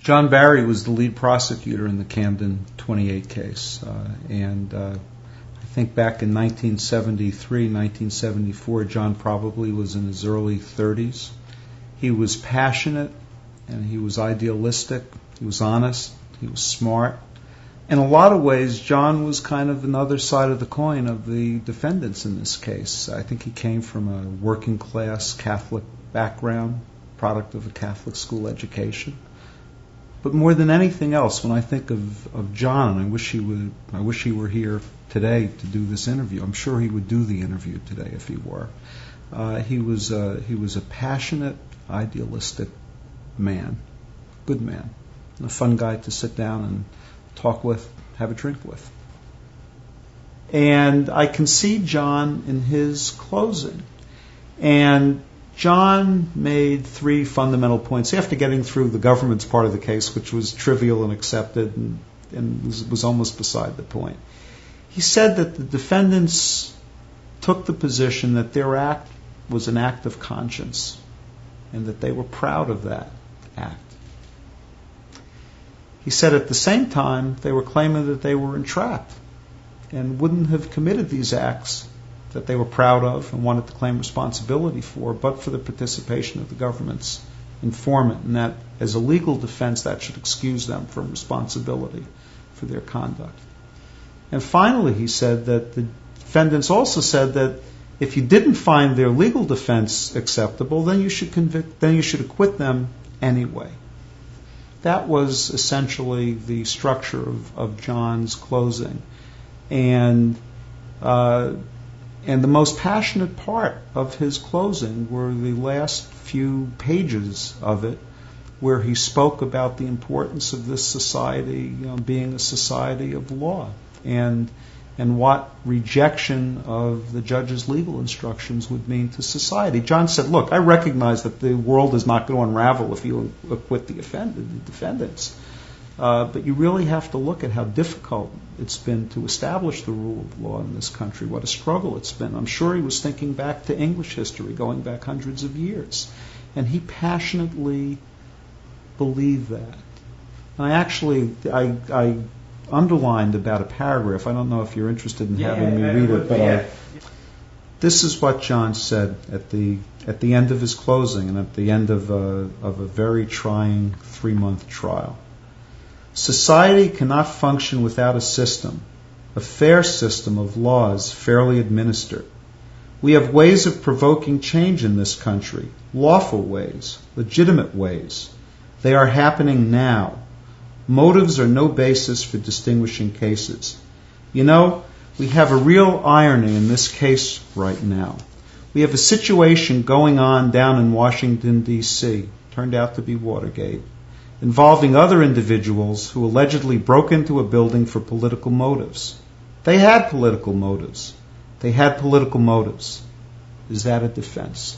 John Barry was the lead prosecutor in the Camden 28 case, and I think back in 1973, 1974, John probably was in his early 30s. He was passionate, and he was idealistic, he was honest, he was smart. In a lot of ways, John was kind of another side of the coin of the defendants in this case. I think he came from a working-class Catholic background, product of a Catholic school education. But more than anything else, when I think of John, I wish he were here today to do this interview. I'm sure he would do the interview today if he were. He was a passionate, idealistic man, good man, and a fun guy to sit down and talk with, have a drink with. And I can see John in his closing. And John made three fundamental points after getting through the government's part of the case, which was trivial and accepted and was almost beside the point. He said that the defendants took the position that their act was an act of conscience and that they were proud of that act. He said at the same time they were claiming that they were entrapped and wouldn't have committed these acts that they were proud of and wanted to claim responsibility for, but for the participation of the government's informant, and that as a legal defense that should excuse them from responsibility for their conduct. And finally he said that the defendants also said that if you didn't find their legal defense acceptable, then you should acquit them anyway. That was essentially the structure of John's closing. And the most passionate part of his closing were the last few pages of it, where he spoke about the importance of this society, being a society of law, and what rejection of the judge's legal instructions would mean to society. John said, look, I recognize that the world is not going to unravel if you acquit the defendants. But you really have to look at how difficult it's been to establish the rule of law in this country, what a struggle it's been. I'm sure he was thinking back to English history, going back hundreds of years. And he passionately believed that. And I underlined about a paragraph. I don't know if you're interested in having me read it, but this is what John said at the end of his closing and at the end of a very trying 3-month trial. Society cannot function without a system, a fair system of laws fairly administered. We have ways of provoking change in this country, lawful ways, legitimate ways. They are happening now. Motives are no basis for distinguishing cases. You know, we have a real irony in this case right now. We have a situation going on down in Washington, D.C., turned out to be Watergate, involving other individuals who allegedly broke into a building for political motives. They had political motives. Is that a defense?